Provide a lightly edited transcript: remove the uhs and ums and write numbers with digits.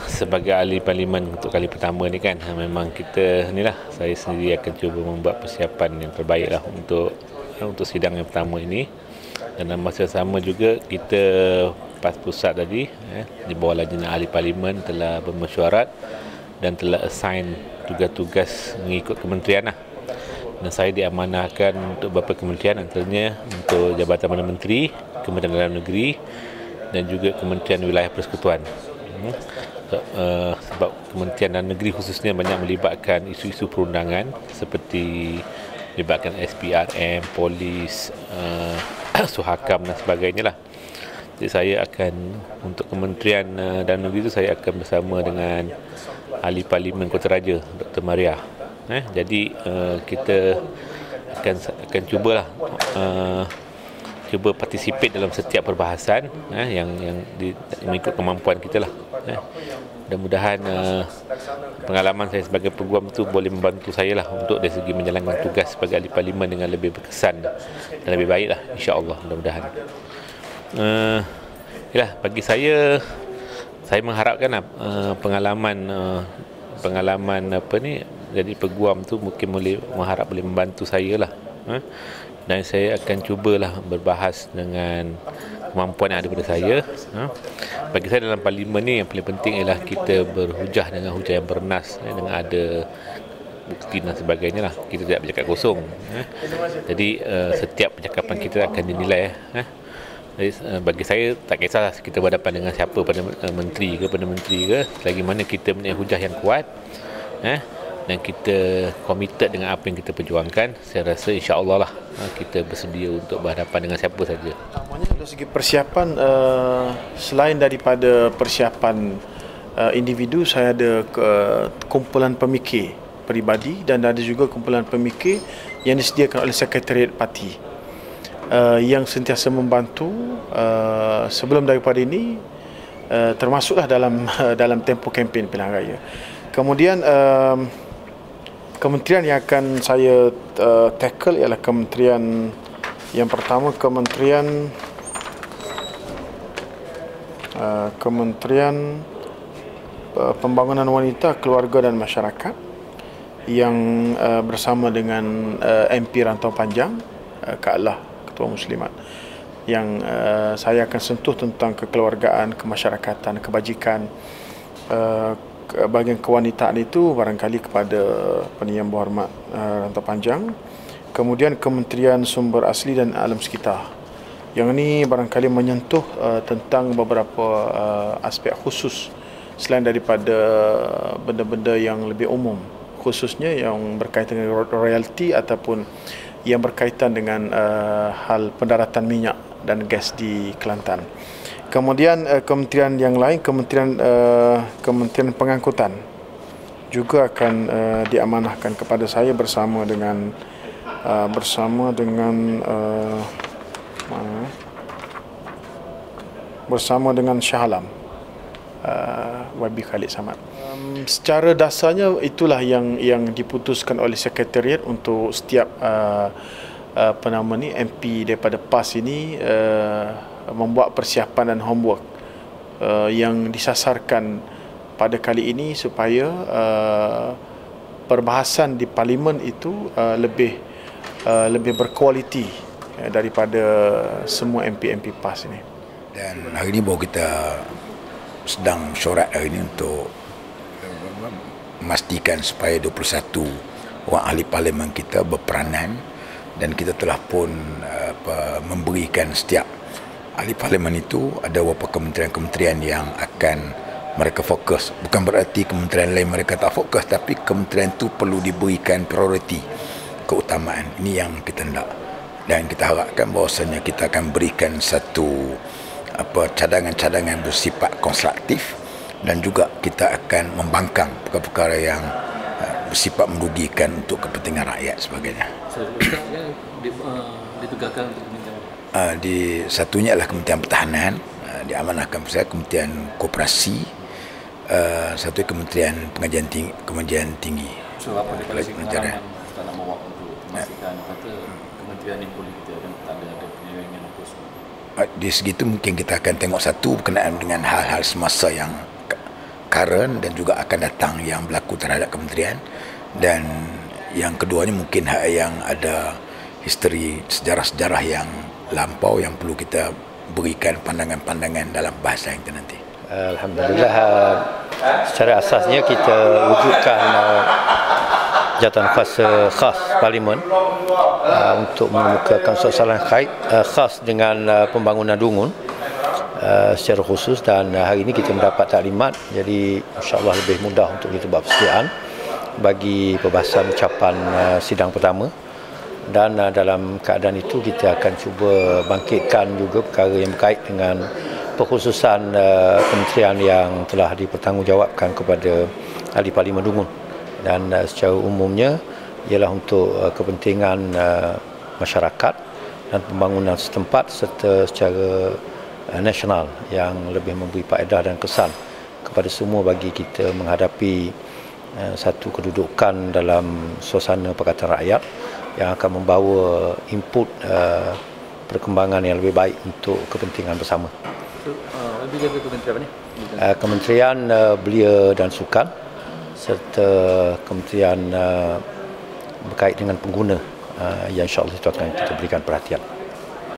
Sebagai ahli parlimen untuk kali pertama ni kan, memang kita ni lah, saya sendiri akan cuba membuat persiapan yang terbaik lah untuk sidang yang pertama ini. Dan dalam masa sama juga kita PAS Pusat tadi di bawah Lajnah Ahli Parlimen telah bermesyuarat dan telah assign tugas-tugas mengikut kementerian lah. Dan saya diamanahkan untuk beberapa kementerian, antaranya untuk Jabatan Perdana Menteri, Kementerian Dalam Negeri dan juga Kementerian Wilayah Persekutuan. Sebab Kementerian Dalam Negeri khususnya banyak melibatkan isu-isu perundangan seperti melibatkan SPRM, polis, Suhakam dan sebagainya lah. Jadi saya akan untuk Kementerian Dalam Negeri itu saya akan bersama dengan Ahli Parlimen Kota Raja Dr. Maria. Jadi kita akan cubalah cuba participate dalam setiap perbahasan yang mengikut kemampuan kita lah. Mudah-mudahan pengalaman saya sebagai peguam itu boleh membantu saya lah untuk dari segi menjalankan tugas sebagai ahli parlimen dengan lebih berkesan dan lebih baik lah, insya-Allah, mudah-mudahan. Bagi saya mengharapkan pengalaman apa ni jadi peguam tu mungkin boleh membantu saya lah. Dan saya akan cubalah berbahas dengan kemampuan yang ada pada saya. Bagi saya dalam parlimen ni yang paling penting ialah kita berhujah dengan hujah yang bernas, dengan ada bukti dan sebagainya lah. Kita tidak bercakap kosong. Jadi setiap percakapan kita akan dinilai. Jadi bagi saya tak kisahlah kita berhadapan dengan siapa, Perdana Menteri ke, selagi mana kita punya hujah yang kuat, dan kita committed dengan apa yang kita perjuangkan, saya rasa insya-Allah lah kita bersedia untuk berhadapan dengan siapa saja. Dari segi persiapan, selain daripada persiapan individu, saya ada kumpulan pemikir peribadi dan ada juga kumpulan pemikir yang disediakan oleh Sekretariat Parti yang sentiasa membantu sebelum daripada ini, termasuklah dalam tempoh kempen pilihan raya. Kemudian kementerian yang akan saya tackle ialah kementerian yang pertama, Kementerian Pembangunan Wanita, Keluarga dan Masyarakat yang bersama dengan MP Rantau Panjang, Kak Allah, Ketua Muslimat, yang saya akan sentuh tentang kekeluargaan, kemasyarakatan, kebajikan, bahagian kewanitaan itu barangkali kepada Yang Berhormat Rantau Panjang. Kemudian Kementerian Sumber Asli dan Alam Sekitar, yang ini barangkali menyentuh tentang beberapa aspek khusus selain daripada benda-benda yang lebih umum, khususnya yang berkaitan dengan royalti ataupun yang berkaitan dengan hal pendaratan minyak dan gas di Kelantan. Kemudian kementerian yang lain, Kementerian Pengangkutan juga akan diamanahkan kepada saya bersama dengan Shah Alam, YB Khalid Samad. Secara dasarnya itulah yang diputuskan oleh Sekretariat untuk setiap MP daripada PAS ini membuat persiapan dan homework yang disasarkan pada kali ini supaya perbahasan di parlimen itu lebih berkualiti daripada semua MP-MP PAS ini. Dan hari ini baru kita sedang mesyuarat hari ini untuk memastikan supaya 21 orang ahli parlimen kita berperanan, dan kita telah pun memberikan setiap ahli parlimen itu ada beberapa kementerian-kementerian yang akan mereka fokus. Bukan berarti kementerian lain mereka tak fokus, tapi kementerian itu perlu diberikan prioriti, keutamaan. Ini yang kita hendak, dan kita harapkan bahawasanya kita akan berikan satu cadangan-cadangan bersifat konstruktif, dan juga kita akan membangkang perkara-perkara yang bersifat merugikan untuk kepentingan rakyat sebagainya. Ditugaskan untuk di satunya adalah Kementerian Pertahanan, diamanahkan saya Kementerian Koperasi, satu Kementerian Pengajian Tinggi. So apa deklarasi pengalaman kita nak bawa untuk memastikan kata kementerian yang boleh kita dan tak ada penyelewengan apa semua? Di segi itu mungkin kita akan tengok satu berkenaan dengan hal-hal semasa yang current dan juga akan datang yang berlaku terhadap kementerian, dan yang keduanya mungkin yang ada history sejarah-sejarah yang lampau yang perlu kita berikan pandangan-pandangan dalam bahasan itu nanti. Alhamdulillah, secara asasnya kita wujudkan jawatan khas Parlimen untuk mengemukakan soalan khas dengan pembangunan Dungun secara khusus, dan hari ini kita mendapat taklimat, jadi insya-Allah lebih mudah untuk kita buat persediaan bagi perbahasan ucapan sidang pertama. Dan dalam keadaan itu kita akan cuba bangkitkan juga perkara yang berkait dengan perkhususan kementerian yang telah dipertanggungjawabkan kepada Ahli Parlimen Dungun, dan secara umumnya ialah untuk kepentingan masyarakat dan pembangunan setempat serta secara nasional yang lebih memberi faedah dan kesan kepada semua bagi kita menghadapi satu kedudukan dalam suasana Pakatan Rakyat yang akan membawa input perkembangan yang lebih baik untuk kepentingan bersama. Lebih jaga kementerian apa ni? Kementerian Belia dan Sukan serta kementerian berkait dengan pengguna yang insya-Allah itu akan kita berikan perhatian.